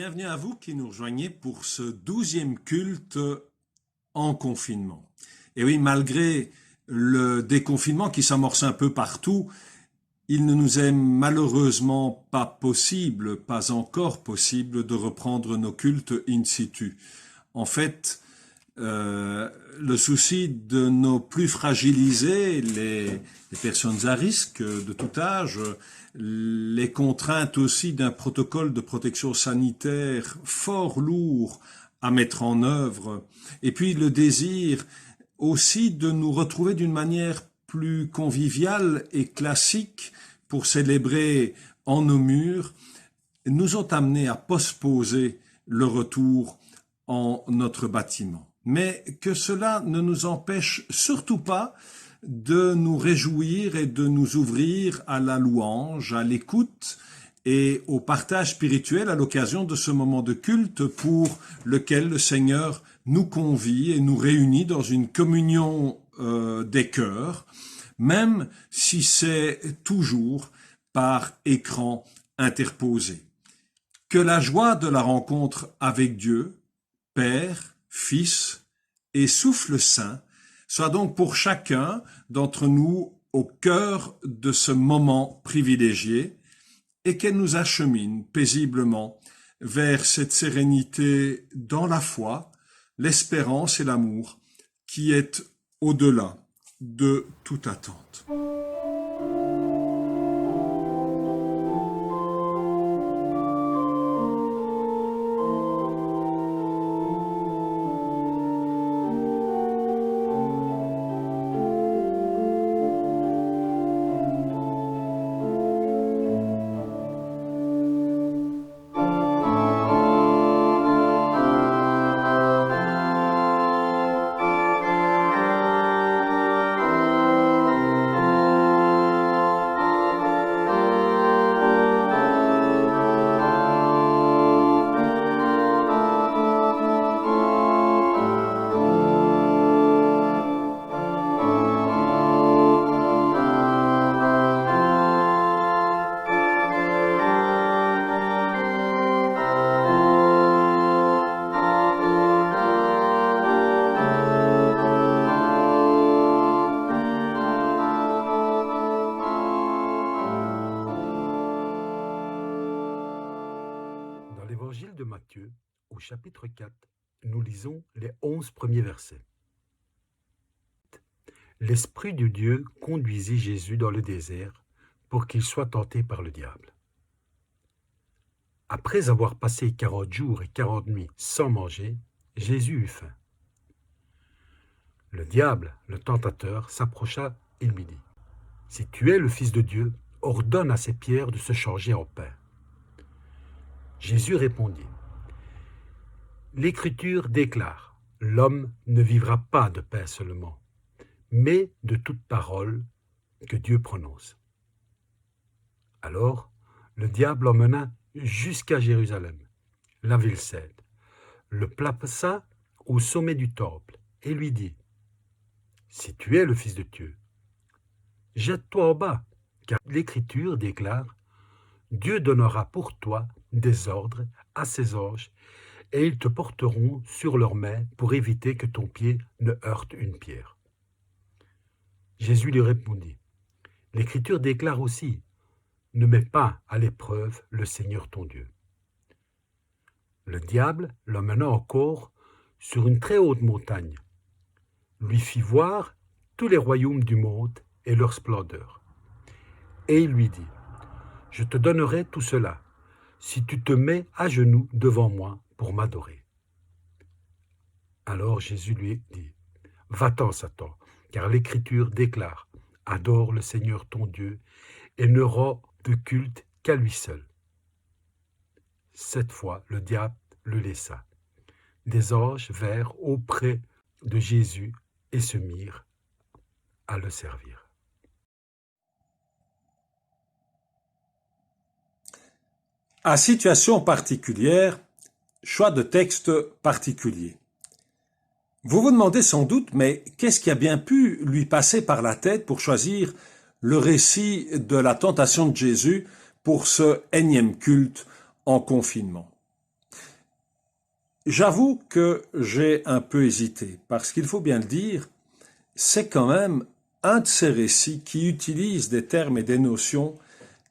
bienvenue à vous qui nous rejoignez pour ce 12e culte en confinement. Et oui, malgré le déconfinement qui s'amorce un peu partout, il ne nous est malheureusement pas encore possible de reprendre nos cultes in situ. En fait, le souci de nos plus fragilisés, les personnes à risque de tout âge, les contraintes aussi d'un protocole de protection sanitaire fort lourd à mettre en œuvre, et puis le désir aussi de nous retrouver d'une manière plus conviviale et classique pour célébrer en nos murs, nous ont amenés à postposer le retour en notre bâtiment. Mais que cela ne nous empêche surtout pas de nous réjouir et de nous ouvrir à la louange, à l'écoute et au partage spirituel à l'occasion de ce moment de culte pour lequel le Seigneur nous convie et nous réunit dans une communion des cœurs, même si c'est toujours par écran interposé. Que la joie de la rencontre avec Dieu, Père, Fils et Souffle Saint, soit donc pour chacun d'entre nous au cœur de ce moment privilégié et qu'elle nous achemine paisiblement vers cette sérénité dans la foi, l'espérance et l'amour qui est au-delà de toute attente. L'évangile de Matthieu, au chapitre 4, nous lisons les 11 premiers versets. L'Esprit de Dieu conduisit Jésus dans le désert pour qu'il soit tenté par le diable. Après avoir passé 40 jours et 40 nuits sans manger, Jésus eut faim. Le diable, le tentateur, s'approcha et lui dit : « Si tu es le Fils de Dieu, ordonne à ces pierres de se changer en pain. » Jésus répondit : « L'Écriture déclare : l'homme ne vivra pas de pain seulement, mais de toute parole que Dieu prononce. » Alors le diable l'emmena jusqu'à Jérusalem, la ville sainte, le plaça au sommet du temple et lui dit : « Si tu es le Fils de Dieu, jette-toi en bas, car l'Écriture déclare : Dieu donnera pour toi des ordres à ses anges, et ils te porteront sur leurs mains pour éviter que ton pied ne heurte une pierre. » Jésus lui répondit : « L'Écriture déclare aussi : ne mets pas à l'épreuve le Seigneur ton Dieu. » Le diable l'emmena encore sur une très haute montagne, lui fit voir tous les royaumes du monde et leur splendeur, et il lui dit : « Je te donnerai tout cela, si tu te mets à genoux devant moi pour m'adorer. » Alors Jésus lui dit : « Va-t'en, Satan, car l'Écriture déclare : adore le Seigneur ton Dieu et ne rends de culte qu'à lui seul. » Cette fois, le diable le laissa. Des anges vinrent auprès de Jésus et se mirent à le servir. À situation particulière, choix de texte particulier. Vous vous demandez sans doute, mais qu'est-ce qui a bien pu lui passer par la tête pour choisir le récit de la tentation de Jésus pour ce énième culte en confinement? J'avoue que j'ai un peu hésité, parce qu'il faut bien le dire, c'est quand même un de ces récits qui utilise des termes et des notions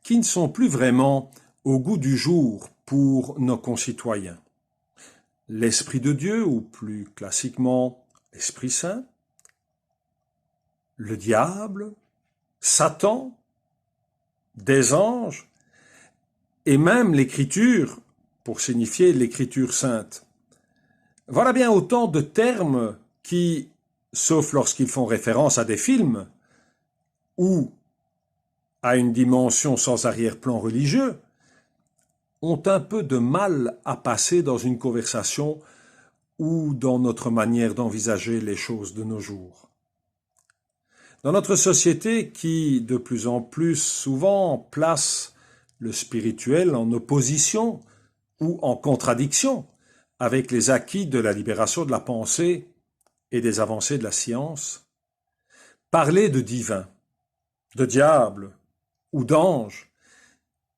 qui ne sont plus vraiment au goût du jour pour nos concitoyens. L'Esprit de Dieu, ou plus classiquement l'Esprit Saint, le diable, Satan, des anges, et même l'Écriture, pour signifier l'Écriture sainte. Voilà bien autant de termes qui, sauf lorsqu'ils font référence à des films ou à une dimension sans arrière-plan religieux, ont un peu de mal à passer dans une conversation ou dans notre manière d'envisager les choses de nos jours. Dans notre société qui, de plus en plus souvent, place le spirituel en opposition ou en contradiction avec les acquis de la libération de la pensée et des avancées de la science, parler de divin, de diable ou d'ange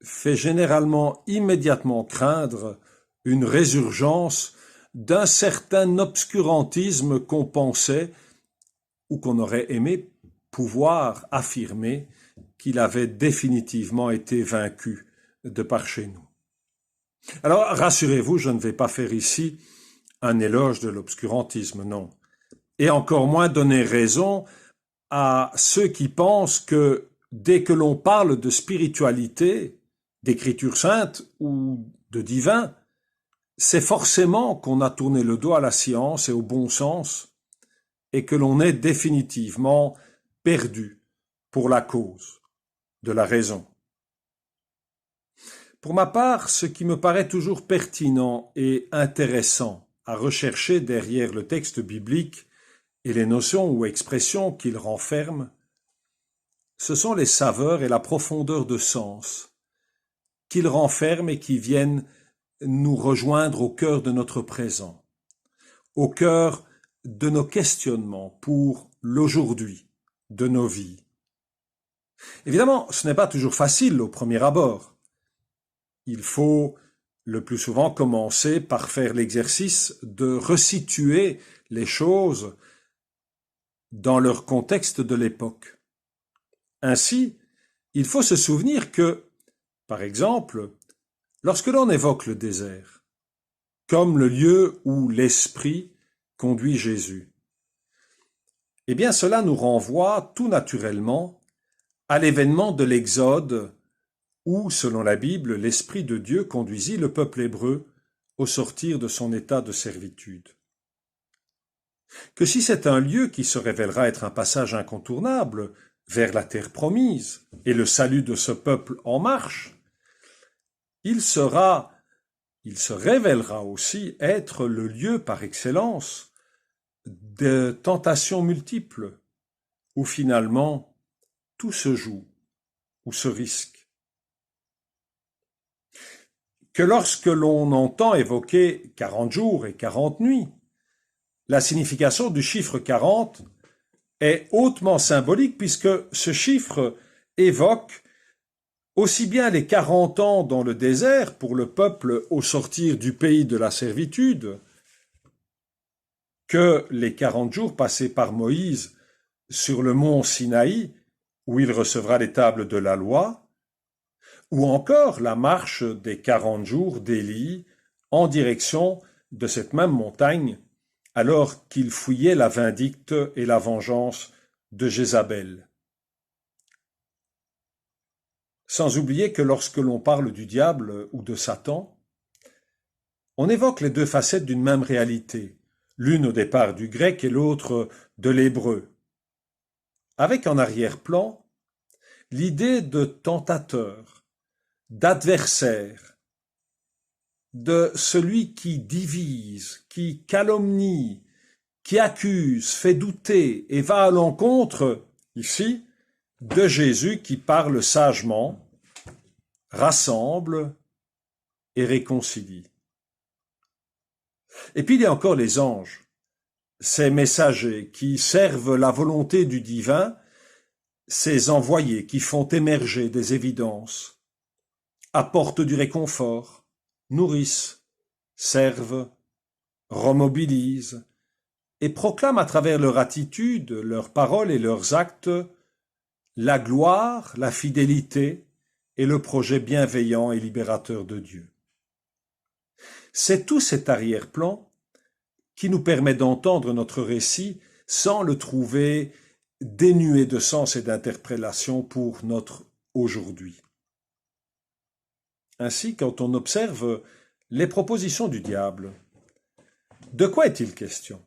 fait généralement immédiatement craindre une résurgence d'un certain obscurantisme qu'on pensait ou qu'on aurait aimé pouvoir affirmer qu'il avait définitivement été vaincu de par chez nous. Alors, rassurez-vous, je ne vais pas faire ici un éloge de l'obscurantisme, non. Et encore moins donner raison à ceux qui pensent que dès que l'on parle de spiritualité, d'écriture sainte ou de divin, c'est forcément qu'on a tourné le dos à la science et au bon sens et que l'on est définitivement perdu pour la cause de la raison. Pour ma part, ce qui me paraît toujours pertinent et intéressant à rechercher derrière le texte biblique et les notions ou expressions qu'il renferme, ce sont les saveurs et la profondeur de sens qu'il renferme et qui viennent nous rejoindre au cœur de notre présent, au cœur de nos questionnements pour l'aujourd'hui de nos vies. Évidemment, ce n'est pas toujours facile au premier abord. Il faut le plus souvent commencer par faire l'exercice de resituer les choses dans leur contexte de l'époque. Ainsi, il faut se souvenir que, par exemple, lorsque l'on évoque le désert, comme le lieu où l'Esprit conduit Jésus, eh bien cela nous renvoie tout naturellement à l'événement de l'Exode où, selon la Bible, l'Esprit de Dieu conduisit le peuple hébreu au sortir de son état de servitude. Que si c'est un lieu qui se révélera être un passage incontournable vers la terre promise et le salut de ce peuple en marche, il se révélera aussi être le lieu par excellence de tentations multiples, où finalement tout se joue, ou se risque. Que lorsque l'on entend évoquer 40 jours et 40 nuits, la signification du chiffre 40 est hautement symbolique puisque ce chiffre évoque aussi bien les 40 ans dans le désert pour le peuple au sortir du pays de la servitude que les 40 jours passés par Moïse sur le mont Sinaï où il recevra les tables de la loi, ou encore la marche des 40 jours d'Élie en direction de cette même montagne alors qu'il fouillait la vindicte et la vengeance de Jézabel. Sans oublier que lorsque l'on parle du diable ou de Satan, on évoque les deux facettes d'une même réalité, l'une au départ du grec et l'autre de l'hébreu, avec en arrière-plan l'idée de tentateur, d'adversaire, de celui qui divise, qui calomnie, qui accuse, fait douter et va à l'encontre, ici, de Jésus qui parle sagement, rassemble et réconcilie. Et puis il y a encore les anges, ces messagers qui servent la volonté du divin, ces envoyés qui font émerger des évidences, apportent du réconfort, nourrissent, servent remobilisent et proclament à travers leur attitude, leurs paroles et leurs actes la gloire, la fidélité et le projet bienveillant et libérateur de Dieu. C'est tout cet arrière-plan qui nous permet d'entendre notre récit sans le trouver dénué de sens et d'interprétation pour notre aujourd'hui. Ainsi, quand on observe les propositions du diable, de quoi est-il question?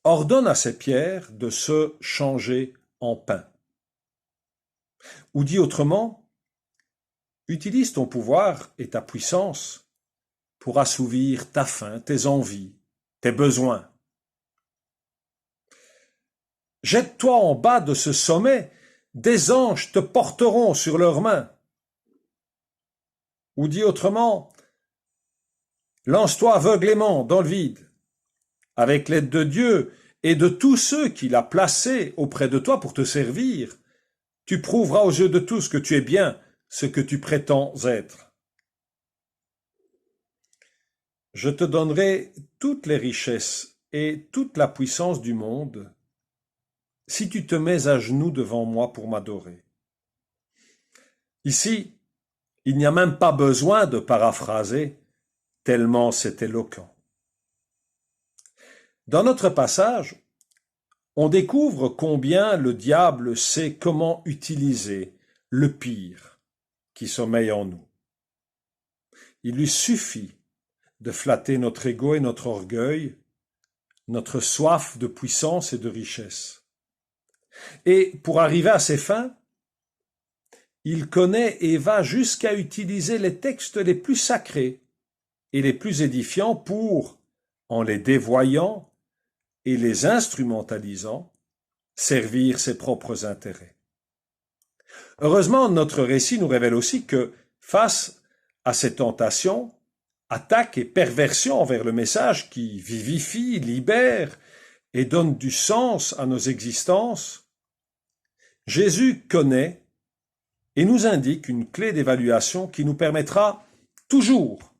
Ordonne à ces pierres de se changer en pain. Ou dit autrement, utilise ton pouvoir et ta puissance pour assouvir ta faim, tes envies, tes besoins. Jette-toi en bas de ce sommet, des anges te porteront sur leurs mains. Ou dit autrement, lance-toi aveuglément dans le vide, avec l'aide de Dieu et de tous ceux qu'il a placés auprès de toi pour te servir. Tu prouveras aux yeux de tous que tu es bien ce que tu prétends être. Je te donnerai toutes les richesses et toute la puissance du monde si tu te mets à genoux devant moi pour m'adorer. Ici, il n'y a même pas besoin de paraphraser, tellement c'est éloquent. Dans notre passage, on découvre combien le diable sait comment utiliser le pire qui sommeille en nous. Il lui suffit de flatter notre ego et notre orgueil, notre soif de puissance et de richesse. Et pour arriver à ses fins, il connaît et va jusqu'à utiliser les textes les plus sacrés et les plus édifiants pour, en les dévoyant et les instrumentalisant, servir ses propres intérêts. Heureusement, notre récit nous révèle aussi que, face à ces tentations, attaques et perversions envers le message qui vivifie, libère et donne du sens à nos existences, Jésus connaît et nous indique une clé d'évaluation qui nous permettra toujours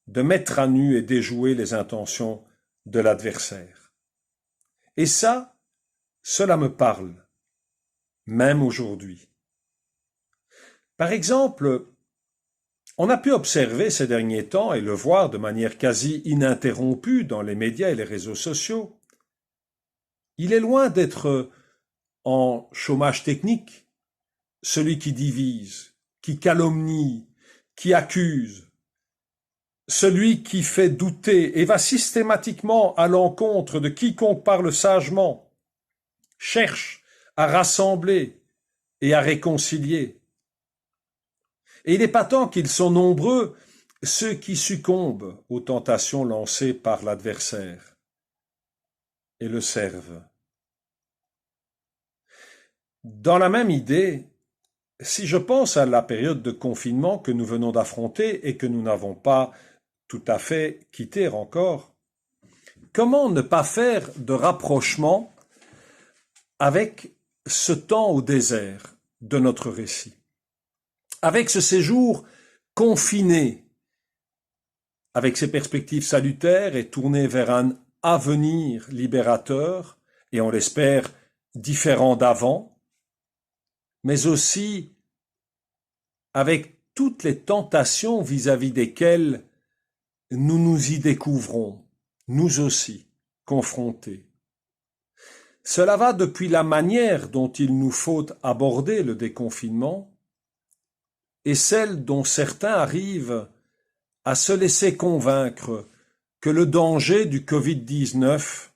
de mettre à nu et déjouer les intentions de l'adversaire. Et ça, cela me parle, même aujourd'hui. Par exemple, on a pu observer ces derniers temps et le voir de manière quasi ininterrompue dans les médias et les réseaux sociaux. Il est loin d'être en chômage technique, celui qui divise, qui calomnie, qui accuse, celui qui fait douter et va systématiquement à l'encontre de quiconque parle sagement, cherche à rassembler et à réconcilier. Et il est patent qu'ils sont nombreux ceux qui succombent aux tentations lancées par l'adversaire et le servent. Dans la même idée, si je pense à la période de confinement que nous venons d'affronter et que nous n'avons pas tout à fait quittée encore, comment ne pas faire de rapprochement avec ce temps au désert de notre récit, avec ce séjour confiné, avec ses perspectives salutaires et tourné vers un avenir libérateur, et on l'espère différent d'avant, mais aussi avec toutes les tentations vis-à-vis desquelles nous nous y découvrons, nous aussi, confrontés. Cela va depuis la manière dont il nous faut aborder le déconfinement et celle dont certains arrivent à se laisser convaincre que le danger du Covid-19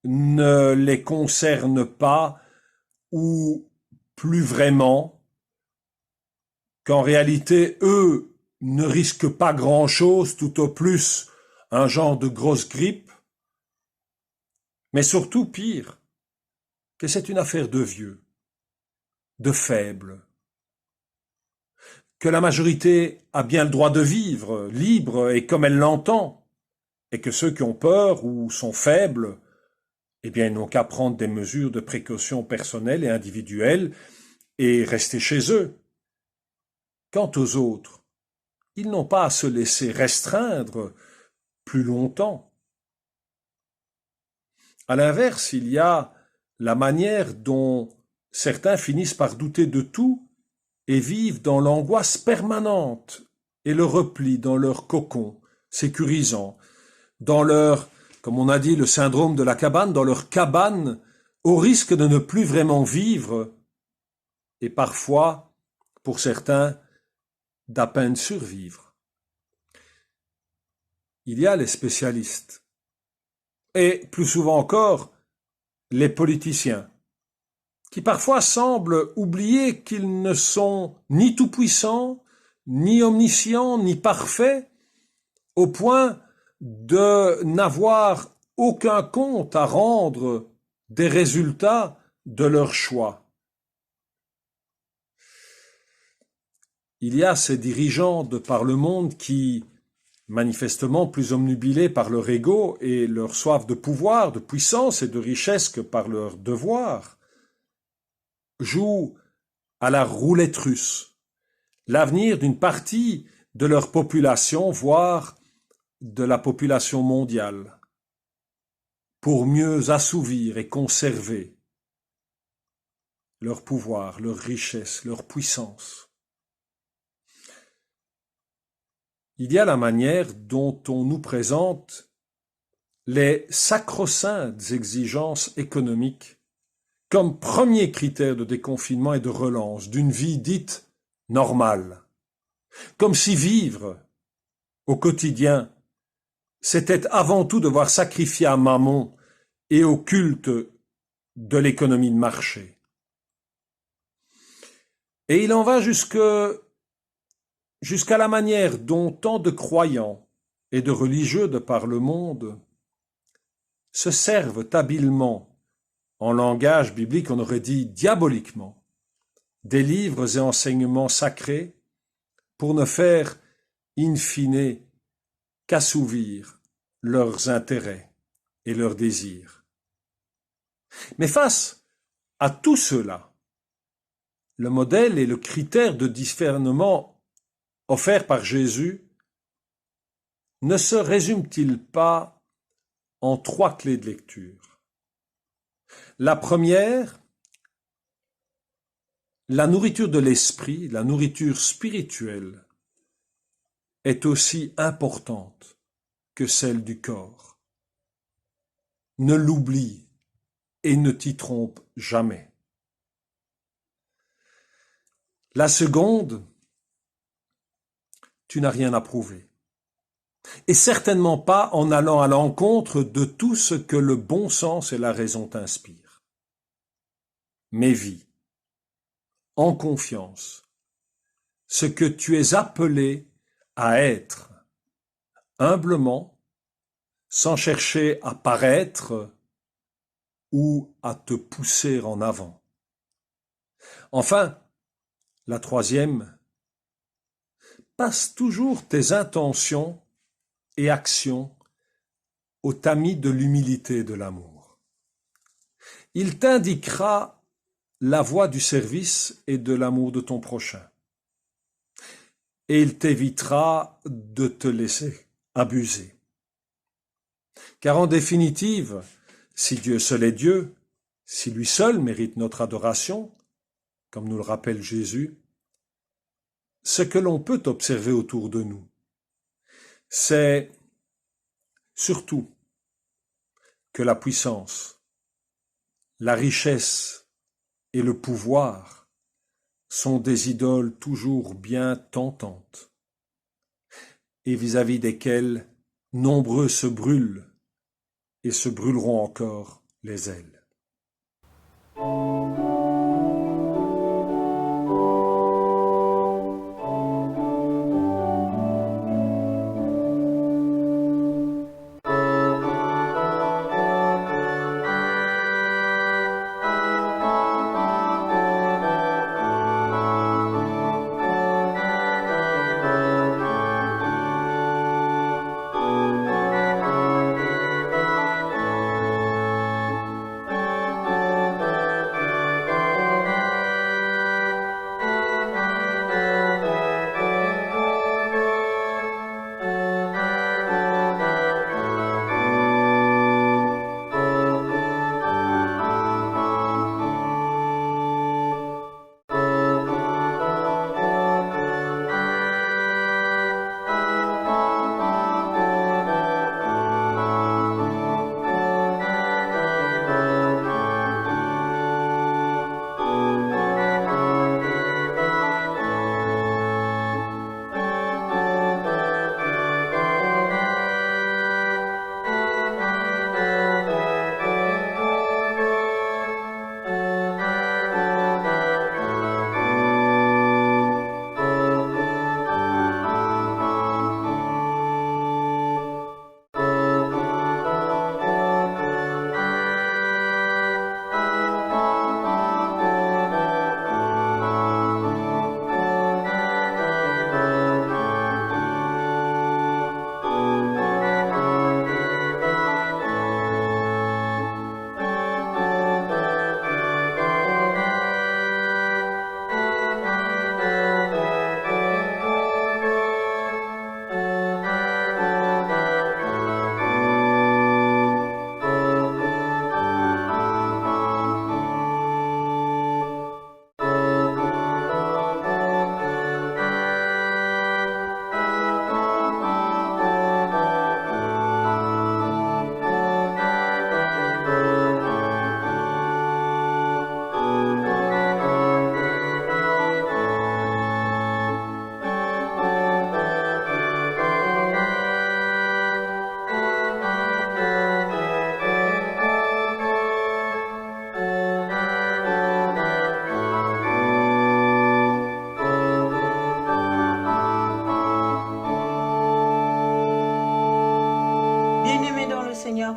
ne les concerne pas ou plus vraiment, qu'en réalité, eux ne risquent pas grand-chose, tout au plus un genre de grosse grippe, mais surtout pire, que c'est une affaire de vieux, de faibles, que la majorité a bien le droit de vivre, libre et comme elle l'entend, et que ceux qui ont peur ou sont faibles, eh bien, ils n'ont qu'à prendre des mesures de précaution personnelles et individuelles et rester chez eux. Quant aux autres, ils n'ont pas à se laisser restreindre plus longtemps. À l'inverse, il y a la manière dont certains finissent par douter de tout et vivent dans l'angoisse permanente et le repli dans leur cocon sécurisant, dans leur, comme on a dit, le syndrome de la cabane, dans leur cabane, au risque de ne plus vraiment vivre et parfois, pour certains, d'à peine survivre. Il y a les spécialistes et, plus souvent encore, les politiciens, qui parfois semblent oublier qu'ils ne sont ni tout-puissants, ni omniscients, ni parfaits, au point de n'avoir aucun compte à rendre des résultats de leur choix. Il y a ces dirigeants de par le monde qui, manifestement plus omnubilés par leur ego et leur soif de pouvoir, de puissance et de richesse que par leur devoir, jouent à la roulette russe l'avenir d'une partie de leur population, voire de la population mondiale, pour mieux assouvir et conserver leur pouvoir, leur richesse, leur puissance. Il y a la manière dont on nous présente les sacro-saintes exigences économiques comme premier critère de déconfinement et de relance d'une vie dite normale, comme si vivre au quotidien, c'était avant tout devoir sacrifier à Mammon et au culte de l'économie de marché. Et il en va jusqu'à la manière dont tant de croyants et de religieux de par le monde se servent habilement, en langage biblique on aurait dit diaboliquement, des livres et enseignements sacrés pour ne faire in fine qu'assouvir leurs intérêts et leurs désirs. Mais face à tout cela, le modèle et le critère de discernement offert par Jésus ne se résume-t-il pas en 3 clés de lecture? La première, la nourriture de l'esprit, la nourriture spirituelle, est aussi importante que celle du corps. Ne l'oublie et ne t'y trompe jamais. La seconde, tu n'as rien à prouver. Et certainement pas en allant à l'encontre de tout ce que le bon sens et la raison t'inspirent. Mais vis, en confiance, ce que tu es appelé à être, humblement, sans chercher à paraître ou à te pousser en avant. Enfin, la troisième, passe toujours tes intentions et actions au tamis de l'humilité et de l'amour. Il t'indiquera la voie du service et de l'amour de ton prochain. Et il t'évitera de te laisser abuser. Car en définitive, si Dieu seul est Dieu, si lui seul mérite notre adoration, comme nous le rappelle Jésus, ce que l'on peut observer autour de nous, c'est surtout que la puissance, la richesse et le pouvoir sont des idoles toujours bien tentantes et vis-à-vis desquelles nombreux se brûlent et se brûleront encore les ailes.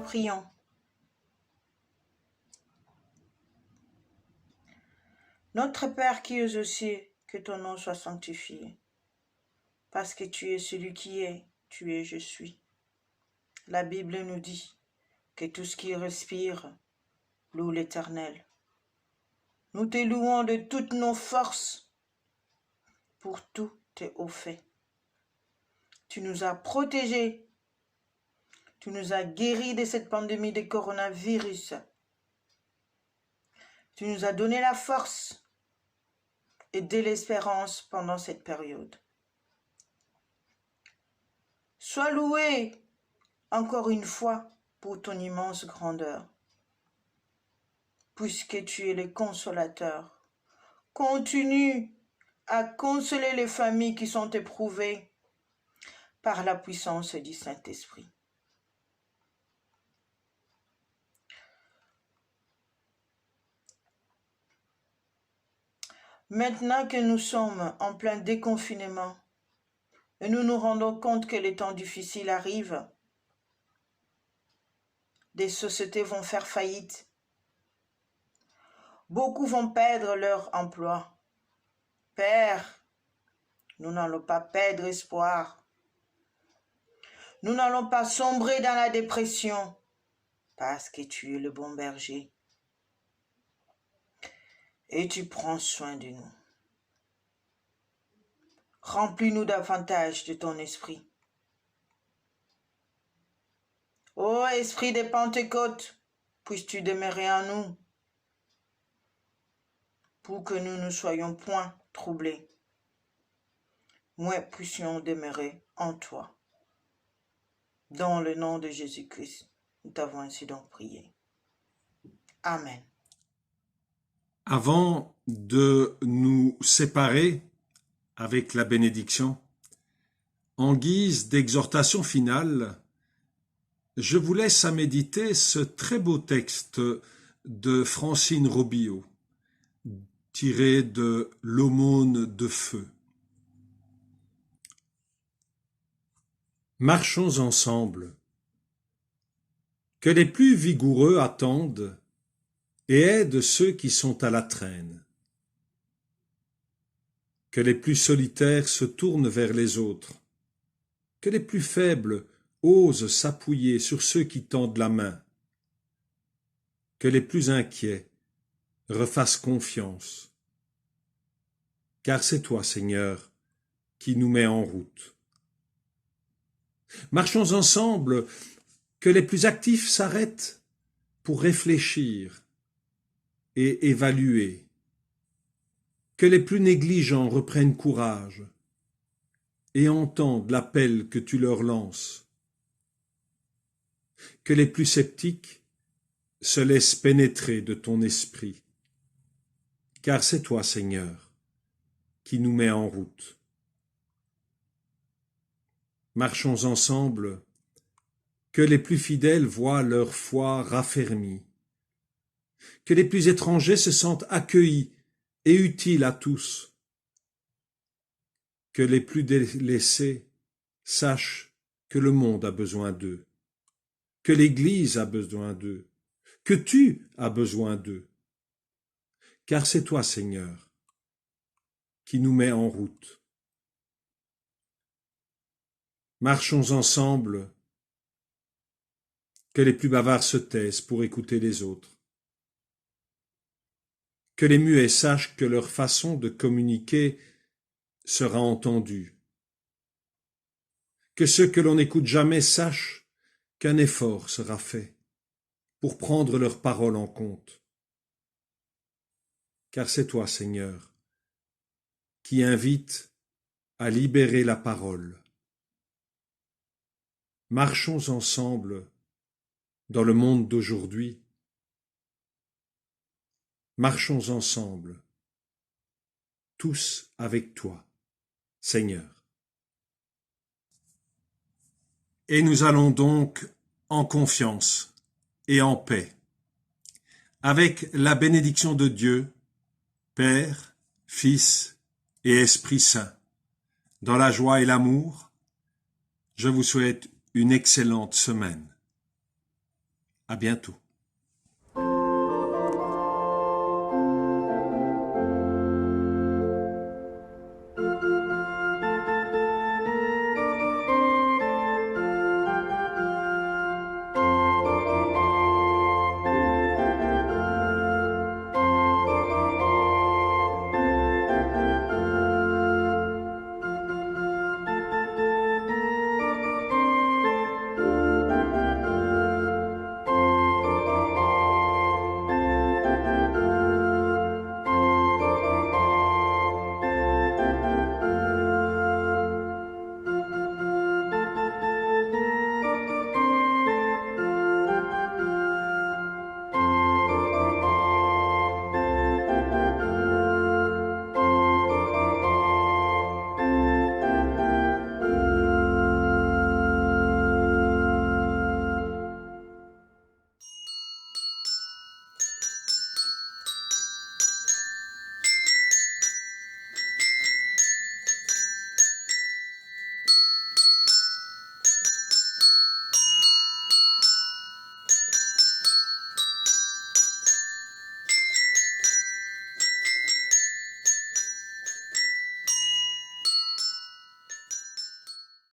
Prions. Notre Père qui es aux cieux, que ton nom soit sanctifié. Parce que tu es celui qui est, tu es, je suis. La Bible nous dit que tout ce qui respire loue l'Éternel. Nous te louons de toutes nos forces pour tous tes hauts faits. Tu nous as protégés. Tu nous as guéris de cette pandémie de coronavirus. Tu nous as donné la force et de l'espérance pendant cette période. Sois loué encore une fois pour ton immense grandeur, puisque tu es le consolateur. Continue à consoler les familles qui sont éprouvées par la puissance du Saint-Esprit. Maintenant que nous sommes en plein déconfinement et nous nous rendons compte que les temps difficiles arrivent, des sociétés vont faire faillite. Beaucoup vont perdre leur emploi. Père, nous n'allons pas perdre espoir. Nous n'allons pas sombrer dans la dépression parce que tu es le bon berger. Et tu prends soin de nous. Remplis-nous davantage de ton esprit. Ô esprit de Pentecôte, puisses-tu demeurer en nous pour que nous ne soyons point troublés. Nous puissions demeurer en toi. Dans le nom de Jésus-Christ, nous t'avons ainsi donc prié. Amen. Avant de nous séparer avec la bénédiction, en guise d'exhortation finale, je vous laisse à méditer ce très beau texte de Francine Robillot, tiré de l'Aumône de feu. Marchons ensemble. Que les plus vigoureux attendent et aident ceux qui sont à la traîne. Que les plus solitaires se tournent vers les autres. Que les plus faibles osent s'appuyer sur ceux qui tendent la main. Que les plus inquiets refassent confiance. Car c'est toi, Seigneur, qui nous mets en route. Marchons ensemble, que les plus actifs s'arrêtent pour réfléchir et évaluer, que les plus négligents reprennent courage et entendent l'appel que tu leur lances, que les plus sceptiques se laissent pénétrer de ton esprit, car c'est toi, Seigneur, qui nous mets en route. Marchons ensemble, que les plus fidèles voient leur foi raffermie, que les plus étrangers se sentent accueillis et utiles à tous, que les plus délaissés sachent que le monde a besoin d'eux, que l'Église a besoin d'eux, que tu as besoin d'eux, car c'est toi, Seigneur, qui nous mets en route. Marchons ensemble, que les plus bavards se taisent pour écouter les autres, que les muets sachent que leur façon de communiquer sera entendue, que ceux que l'on n'écoute jamais sachent qu'un effort sera fait pour prendre leurs paroles en compte. Car c'est toi, Seigneur, qui invite à libérer la parole. Marchons ensemble dans le monde d'aujourd'hui. Marchons ensemble, tous avec toi, Seigneur. Et nous allons donc en confiance et en paix, avec la bénédiction de Dieu, Père, Fils et Esprit Saint. Dans la joie et l'amour, je vous souhaite une excellente semaine. À bientôt.